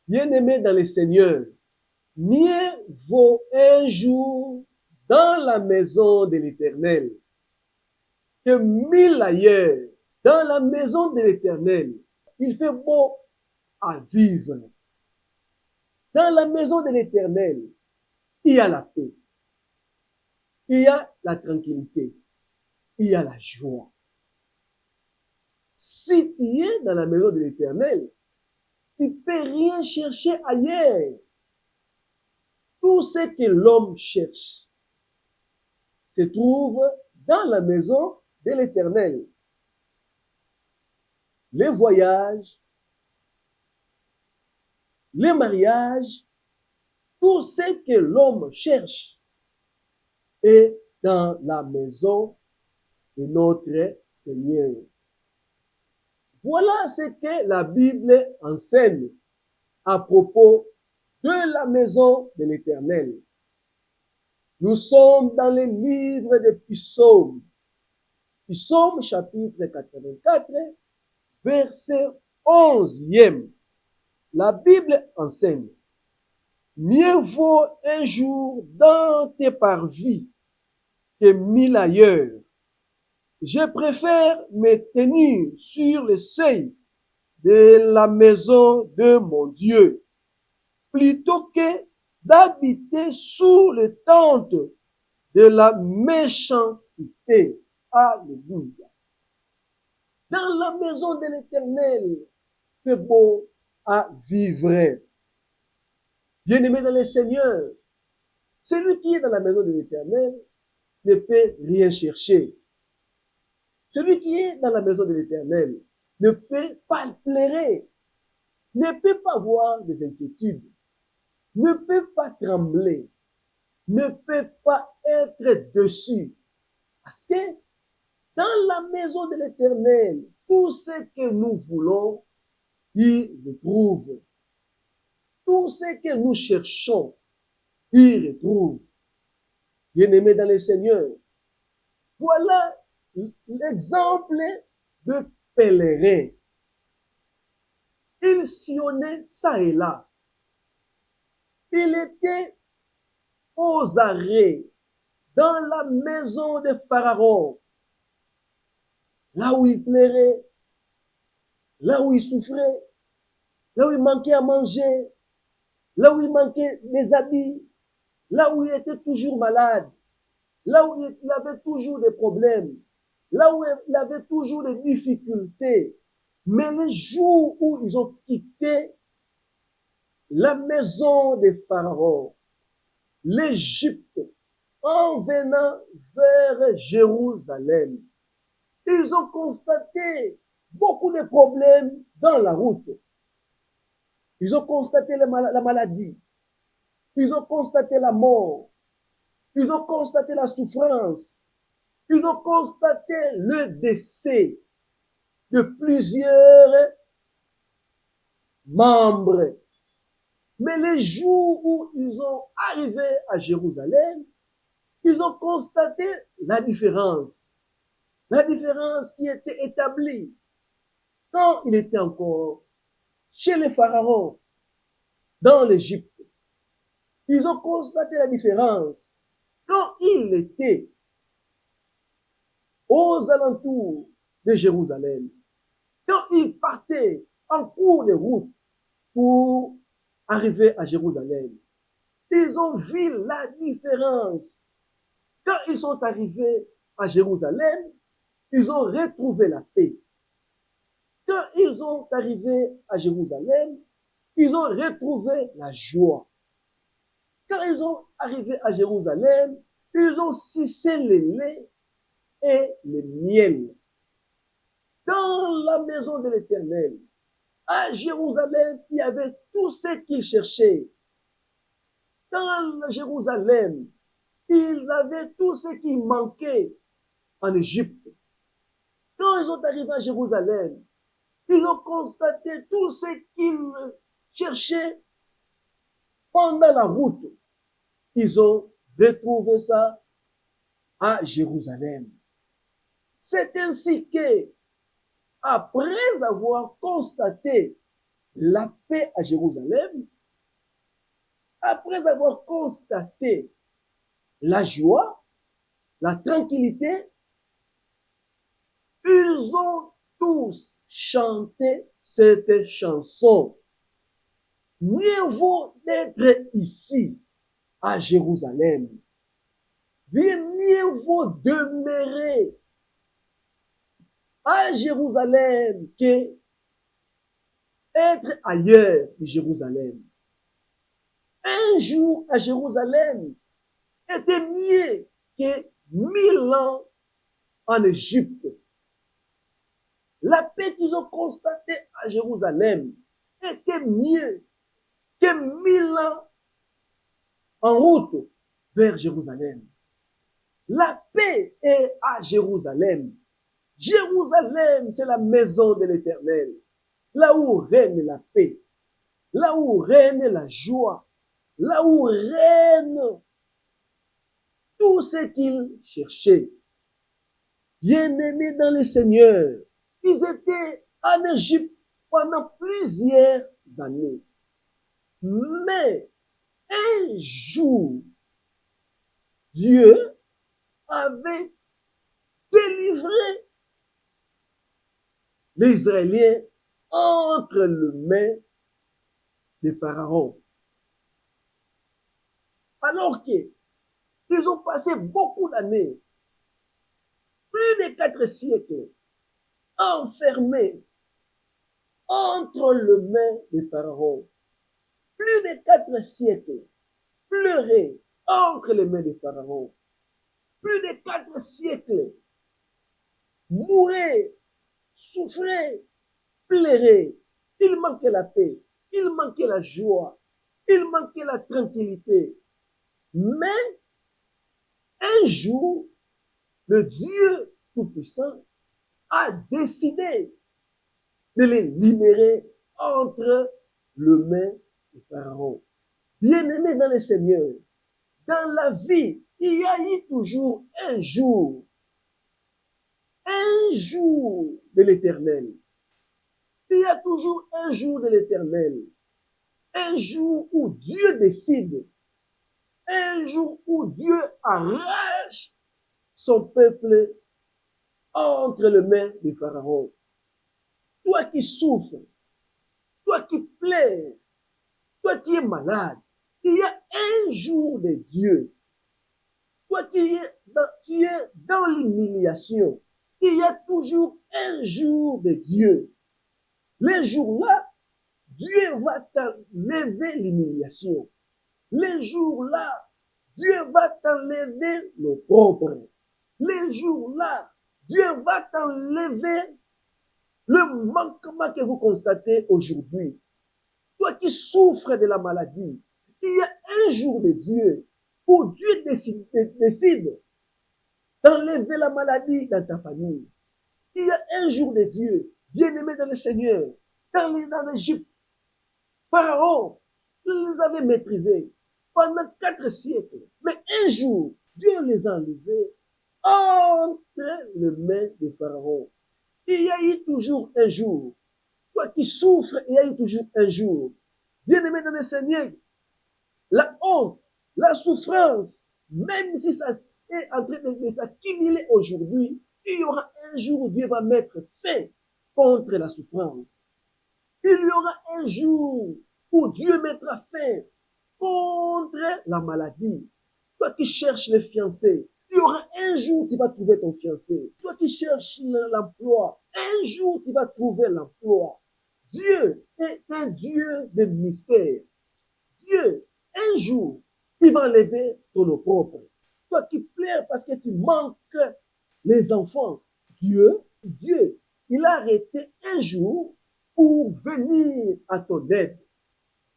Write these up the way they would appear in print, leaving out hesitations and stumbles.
Bien-aimés dans le Seigneur, mieux vaut un jour dans la maison de l'Éternel que 1000 ailleurs. Dans la maison de l'Éternel, il fait beau à vivre. Dans la maison de l'Éternel, il y a la paix, il y a la tranquillité, il y a la joie. Si tu es dans la maison de l'Éternel, tu ne peux rien chercher ailleurs. Tout ce que l'homme cherche se trouve dans la maison de l'Éternel. Les voyages, les mariages, tout ce que l'homme cherche est dans la maison de notre Seigneur. Voilà ce que la Bible enseigne à propos de la maison de l'Éternel. Nous sommes dans le livre des Psaumes. Psaume chapitre 84, verset 11e. La Bible enseigne: mieux vaut un jour dans tes parvis que 1000 ailleurs. Je préfère me tenir sur le seuil de la maison de mon Dieu plutôt que d'habiter sous les tentes de la méchanceté. Alléluia. Dans la maison de l'Éternel, c'est beau à vivre. Bien-aimé dans le Seigneur, celui qui est dans la maison de l'Éternel ne peut rien chercher. Celui qui est dans la maison de l'Éternel ne peut pas pleurer, ne peut pas avoir des inquiétudes, ne peut pas trembler, ne peut pas être déçu. Parce que dans la maison de l'Éternel, tout ce que nous voulons, il le trouve. Tout ce que nous cherchons, il le trouve. Bien-aimé dans le Seigneur, voilà l'exemple de pèlerin. Il sillonnait ça et là. Il était aux arrêts dans la maison de Pharaon, là où il pleurait, là où il souffrait, là où il manquait à manger, là où il manquait des habits, là où il était toujours malade, là où il avait toujours des problèmes, là où il avait toujours des difficultés. Mais le jour où ils ont quitté la maison de Pharaon, l'Égypte, en venant vers Jérusalem, ils ont constaté beaucoup de problèmes dans la route. Ils ont constaté la maladie. Ils ont constaté la mort. Ils ont constaté la souffrance. Ils ont constaté le décès de plusieurs membres. Mais les jours où ils sont arrivés à Jérusalem, ils ont constaté la différence. La différence qui était établie quand il était encore chez les pharaons, dans l'Égypte. Ils ont constaté la différence quand il était aux alentours de Jérusalem. Quand il partait en cours de route pour arriver à Jérusalem, ils ont vu la différence. Quand ils sont arrivés à Jérusalem, ils ont retrouvé la paix. Quand ils sont arrivés à Jérusalem, ils ont retrouvé la joie. Quand ils sont arrivés à Jérusalem, ils ont sucé le lait et le miel. Dans la maison de l'Éternel, à Jérusalem, il y avait tout ce qu'ils cherchaient. Dans Jérusalem, ils avaient tout ce qui manquait en Égypte. Quand ils sont arrivés à Jérusalem, ils ont constaté tout ce qu'ils cherchaient pendant la route. Ils ont retrouvé ça à Jérusalem. C'est ainsi que, après avoir constaté la paix à Jérusalem, après avoir constaté la joie, la tranquillité, ils ont tous chanté cette chanson. Mieux vaut d'être ici, à Jérusalem. Mieux vaut demeurer à Jérusalem que être ailleurs de Jérusalem. Un jour à Jérusalem était mieux que 1000 ans en Égypte. La paix qu'ils ont constatée à Jérusalem était mieux que 1000 ans en route vers Jérusalem. La paix est à Jérusalem. Jérusalem, c'est la maison de l'Éternel, là où règne la paix, là où règne la joie, là où règne tout ce qu'ils cherchaient. Bien-aimés dans le Seigneur, ils étaient en Égypte pendant plusieurs années. Mais un jour, Dieu avait délivré les Israéliens entre les mains de Pharaon. Alors qu'ils ont passé beaucoup d'années, plus de 4 siècles, enfermés entre les mains de Pharaon. Plus de 4 siècles, pleurés entre les mains de Pharaon. Plus de 4 siècles, mourir, souffrir, pleurer. Il manquait la paix, il manquait la joie, il manquait la tranquillité. Mais un jour, le Dieu Tout-Puissant a décidé de les libérer entre les mains de Pharaon. Bien-aimés dans le Seigneur, dans la vie, il y a eu toujours un jour de l'Éternel. Il y a toujours un jour de l'Éternel. Un jour où Dieu décide. Un jour où Dieu arrache son peuple entre les mains de Pharaon. Toi qui souffres, toi qui pleures, toi qui es malade, il y a un jour de Dieu. Toi qui tu es dans l'humiliation, il y a toujours un jour de Dieu. Les jours-là, Dieu va t'enlever l'humiliation. Les jours-là, Dieu va t'enlever l'opprobre. Les jours-là, Dieu va t'enlever le manquement que vous constatez aujourd'hui. Toi qui souffres de la maladie, il y a un jour de Dieu où Dieu décide d'enlever la maladie dans ta famille. Il y a un jour de Dieu, bien-aimé dans le Seigneur, dans l'Égypte. Pharaon, il les avait maîtrisés pendant 4 siècles. Mais un jour, Dieu les a enlevés entre les mains de Pharaon. Il y a eu toujours un jour. Toi qui souffres, il y a eu toujours un jour. Bien-aimé dans le Seigneur, la honte, la souffrance, même si ça est en train de s'accumuler aujourd'hui, il y aura un jour où Dieu va mettre fin contre la souffrance. Il y aura un jour où Dieu mettra fin contre la maladie. Toi qui cherches les fiancés, il y aura un jour où tu vas trouver ton fiancé. Toi qui cherches l'emploi, un jour tu vas trouver l'emploi. Dieu est un Dieu de mystère. Dieu, un jour, il va enlever ton opprobre. Toi qui pleures parce que tu manques les enfants, Dieu, il a arrêté un jour pour venir à ton aide.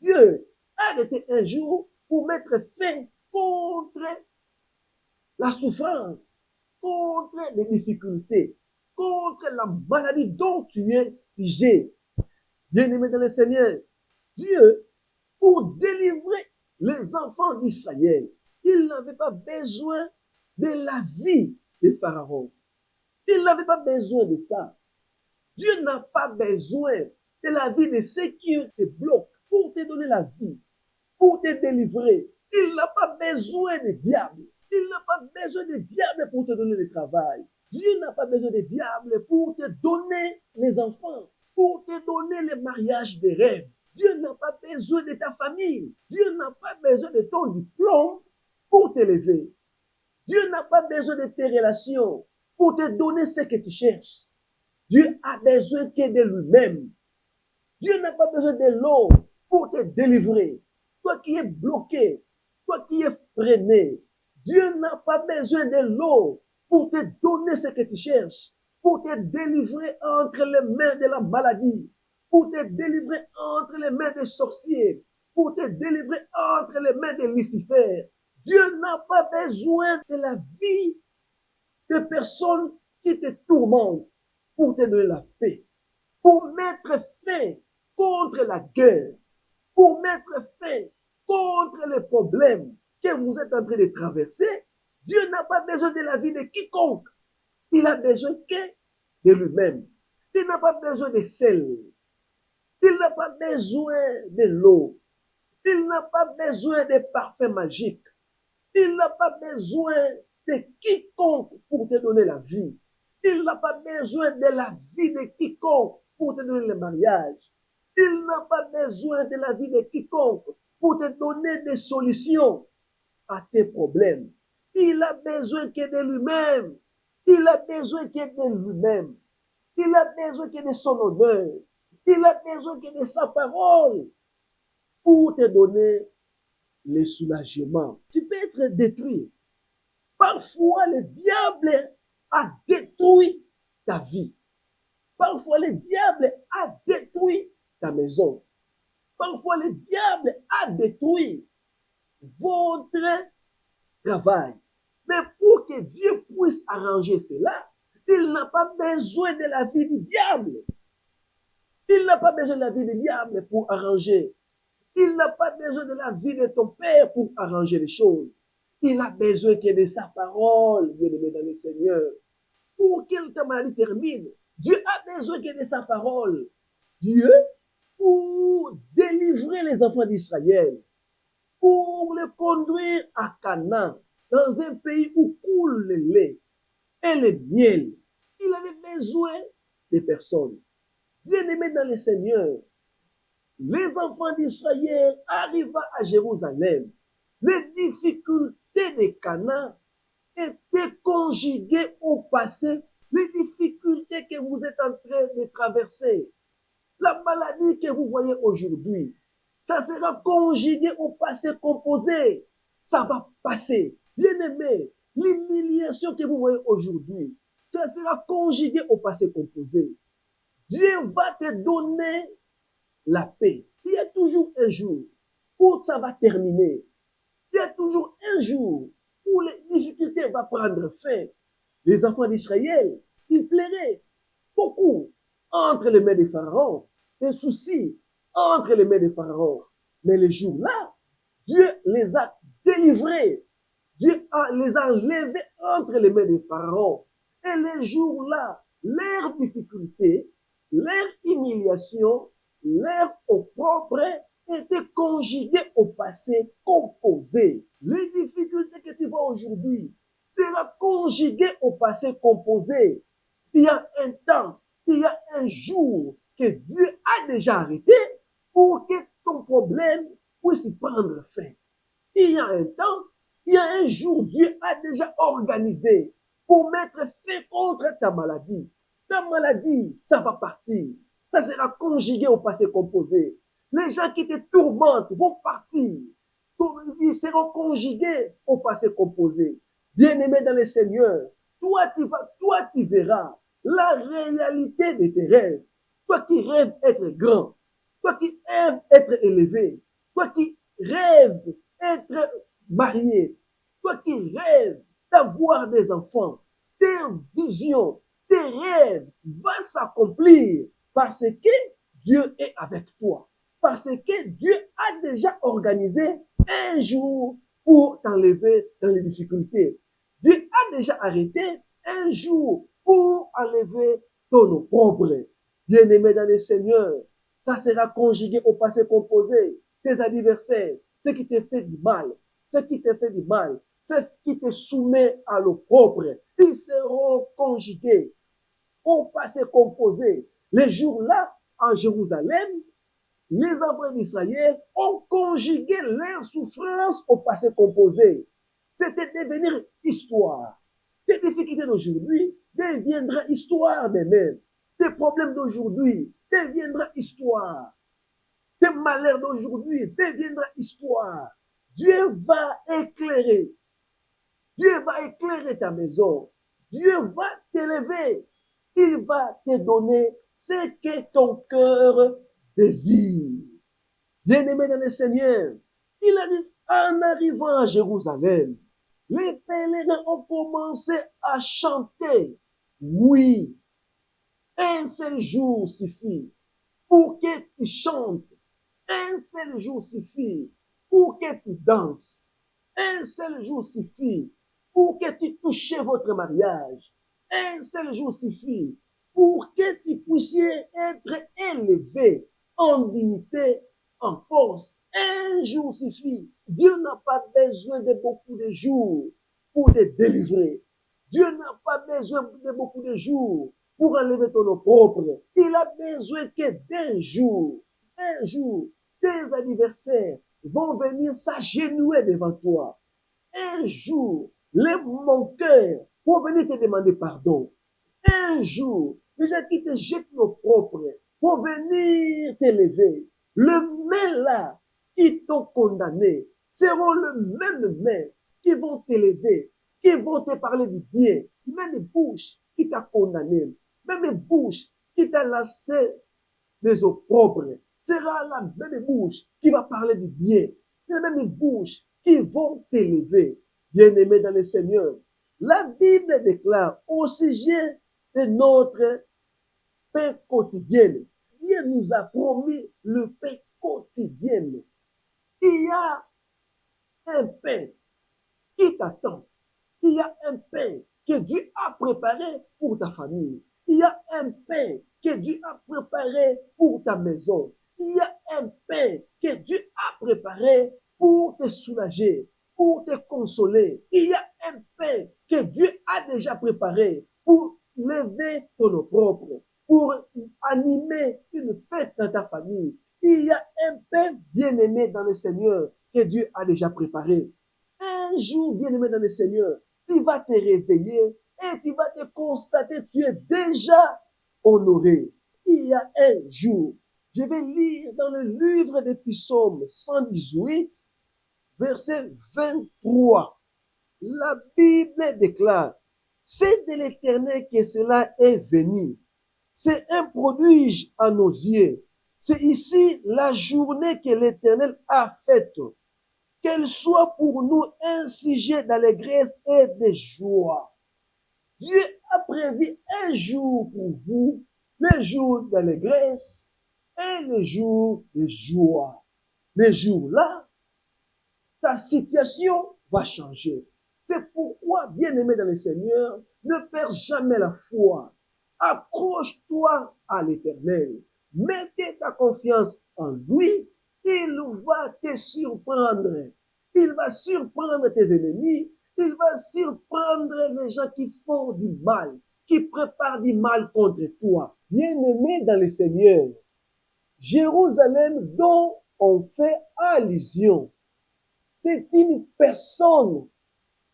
Dieu a arrêté un jour pour mettre fin contre la souffrance, contre les difficultés, contre la maladie dont tu es sujet. Bien-aimé dans le Seigneur, Dieu, pour délivrer les enfants d'Israël, il n'avait pas besoin de la vie de Pharaon. Il n'avait pas besoin de ça. Dieu n'a pas besoin de la vie de ceux qui te bloquent pour te donner la vie, pour te délivrer. Il n'a pas besoin de diable. Il n'a pas besoin de diable pour te donner le travail. Dieu n'a pas besoin de diable pour te donner les enfants, pour te donner le mariage des rêves. Dieu n'a pas besoin de ta famille. Dieu n'a pas besoin de ton diplôme pour t'élever. Dieu n'a pas besoin de tes relations pour te donner ce que tu cherches. Dieu a besoin que de lui-même. Dieu n'a pas besoin de l'eau pour te délivrer. Toi qui es bloqué, toi qui es freiné, Dieu n'a pas besoin de l'eau pour te donner ce que tu cherches, pour te délivrer entre les mains de la maladie, pour te délivrer entre les mains des sorciers, pour te délivrer entre les mains de Lucifer. Dieu n'a pas besoin de la vie de personnes qui te tourmentent pour te donner la paix, pour mettre fin contre la guerre, pour mettre fin contre les problèmes que vous êtes en train de traverser. Dieu n'a pas besoin de la vie de quiconque. Il a besoin que de lui-même. Il n'a pas besoin de sel. Il n'a pas besoin de l'eau. Il n'a pas besoin de parfums magiques. Il n'a pas besoin de quiconque pour te donner la vie. Il n'a pas besoin de la vie de quiconque pour te donner le mariage. Il n'a pas besoin de la vie de quiconque pour te donner des solutions à tes problèmes. Il a besoin que de lui-même. Il a besoin que de lui-même. Il a besoin que de son honneur. Il a besoin que de sa parole pour te donner le soulagement. Tu peux être détruit. Parfois, le diable a détruit ta vie. Parfois, le diable a détruit ta maison. Parfois, le diable a détruit votre travail. Mais pour que Dieu puisse arranger cela, il n'a pas besoin de la vie du diable. Il n'a pas besoin de la vie du diable pour arranger. Il n'a pas besoin de la vie de ton père pour arranger les choses. Il a besoin que de sa parole, bien-aimé dans le Seigneur. Pour que ta maladie termine, Dieu a besoin que de sa parole. Dieu, pour délivrer les enfants d'Israël, pour les conduire à Canaan, dans un pays où coule le lait et le miel, il avait besoin de personnes. Bien-aimés dans le Seigneur, les enfants d'Israël arrivent à Jérusalem. Les difficultés de Canaan étaient conjuguées au passé. Les difficultés que vous êtes en train de traverser, la maladie que vous voyez aujourd'hui, ça sera conjugué au passé composé. Ça va passer. Bien-aimé, l'humiliation que vous voyez aujourd'hui, ça sera conjugué au passé composé. Dieu va te donner la paix. Il y a toujours un jour où ça va terminer. Il y a toujours un jour où les difficultés vont prendre fin. Les enfants d'Israël, ils plairaient beaucoup entre les mains des pharaons, des soucis entre les mains des pharaons. Mais les jours-là, Dieu les a délivrés. Dieu les a enlevés entre les mains des pharaons. Et les jours-là, leurs difficultés, leur humiliation, leur opprobre étaient conjuguées au passé composé. Les difficultés que tu vois aujourd'hui seront conjuguées au passé composé. Il y a un temps, il y a un jour que Dieu a déjà arrêté pour que ton problème puisse prendre fin. Il y a un temps, il y a un jour, Dieu a déjà organisé pour mettre fin contre ta maladie. Ta maladie, ça va partir. Ça sera conjugué au passé composé. Les gens qui te tourmentent vont partir. Ils seront conjugués au passé composé. Bien-aimé dans le Seigneur, toi tu verras la réalité de tes rêves. Toi qui rêves être grand, toi qui aimes être élevé, toi qui rêves être marié, toi qui rêves d'avoir des enfants, tes visions, tes rêves vont s'accomplir parce que Dieu est avec toi. Parce que Dieu a déjà organisé un jour pour t'enlever dans les difficultés. Dieu a déjà arrêté un jour pour enlever ton opprobre. Bien-aimé dans le Seigneur, ça sera conjugué au passé composé. Tes adversaires, ce qui te fait du mal, ce qui te fait du mal, ce qui te soumet à l'opprobre, ils seront conjugués au passé composé. Les jours-là, en Jérusalem, les enfants d'Israël ont conjugué leurs souffrances au passé composé. C'était devenir histoire. Tes difficultés d'aujourd'hui deviendront histoire demain. Tes problèmes d'aujourd'hui deviendront histoire. Tes malheurs d'aujourd'hui deviendront histoire. Dieu va éclairer. Dieu va éclairer ta maison. Dieu va t'élever. Il va te donner ce que ton cœur désire. Bien-aimé dans le Seigneur, il a dit, en arrivant à Jérusalem, les pèlerins ont commencé à chanter. Oui, un seul jour suffit pour que tu chantes. Un seul jour suffit pour que tu danses. Un seul jour suffit pour que tu touches votre mariage. Un seul jour suffit pour que tu puissiez être élevé en dignité, en force. Un jour suffit. Dieu n'a pas besoin de beaucoup de jours pour te délivrer. Dieu n'a pas besoin de beaucoup de jours pour enlever ton opprobre. Il a besoin que d'un jour, tes adversaires vont venir s'agenouiller devant toi. Un jour, les moqueurs vont venir te demander pardon. Un jour, les gens qui te jettent l'opprobre vont venir t'élever. Le mains là qui t'ont condamné seront le même mains qui vont t'élever, qui vont te parler du bien. Même les bouches qui t'a condamné, même les bouches qui t'a lancé les opprobres, sera la même bouche qui va parler du bien. C'est la même bouche qui vont t'élever. Bien-aimé dans le Seigneur, la Bible déclare au sujet de notre pain quotidienne. Dieu nous a promis le pain quotidien. Il y a un pain qui t'attend. Il y a un pain que Dieu a préparé pour ta famille. Il y a un pain que Dieu a préparé pour ta maison. Il y a un pain que Dieu a préparé pour te soulager, pour te consoler. Il y a un pain que Dieu a déjà préparé pour lever ton opprobre, pour animer une fête dans ta famille. Il y a un pain bien-aimé dans le Seigneur que Dieu a déjà préparé. Un jour, bien-aimé dans le Seigneur, tu vas te réveiller et tu vas te constater, tu es déjà honoré. Il y a un jour, je vais lire dans le livre des Psaumes 118, verset 23. La Bible déclare, c'est de l'Éternel que cela est venu. C'est un prodige à nos yeux. C'est ici la journée que l'Éternel a faite. Qu'elle soit pour nous un sujet d'allégresse et de joie. Dieu a prévu un jour pour vous, le jour d'allégresse et le jour de joie. Le jour-là, ta situation va changer. C'est pourquoi, bien-aimé dans le Seigneur, ne perds jamais la foi. Accroche-toi à l'Éternel. Mettez ta confiance en lui. Il va te surprendre. Il va surprendre tes ennemis. Il va surprendre les gens qui font du mal, qui préparent du mal contre toi. Bien-aimé dans le Seigneur, Jérusalem dont on fait allusion, c'est une personne,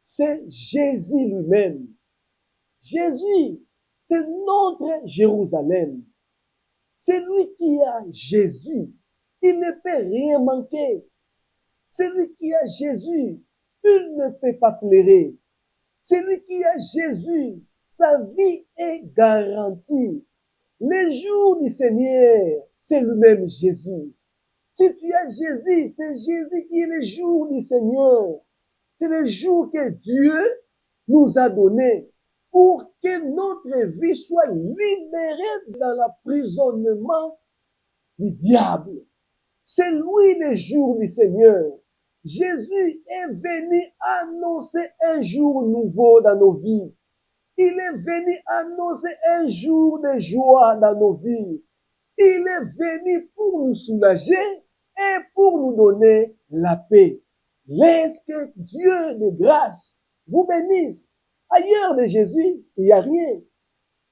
c'est Jésus lui-même. Jésus, c'est notre Jérusalem. Celui qui a Jésus, il ne peut rien manquer. Celui qui a Jésus, il ne peut pas pleurer. Celui qui a Jésus, sa vie est garantie. Les jours du Seigneur, c'est lui-même Jésus. Si tu as Jésus, c'est Jésus qui est le jour du Seigneur. C'est le jour que Dieu nous a donné pour que notre vie soit libérée dans l'emprisonnement du diable. C'est lui le jour du Seigneur. Jésus est venu annoncer un jour nouveau dans nos vies. Il est venu annoncer un jour de joie dans nos vies. Il est venu pour nous soulager et pour nous donner la paix. Laisse que Dieu de grâce vous bénisse. Ailleurs de Jésus, il n'y a rien.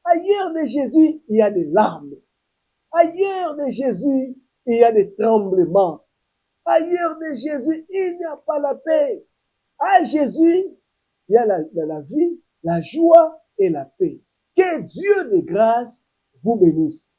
Ailleurs de Jésus, il y a des larmes. Ailleurs de Jésus, il y a des tremblements. Ailleurs de Jésus, il n'y a pas la paix. À Jésus, il y a la vie, la joie et la paix. Que Dieu de grâce vous bénisse.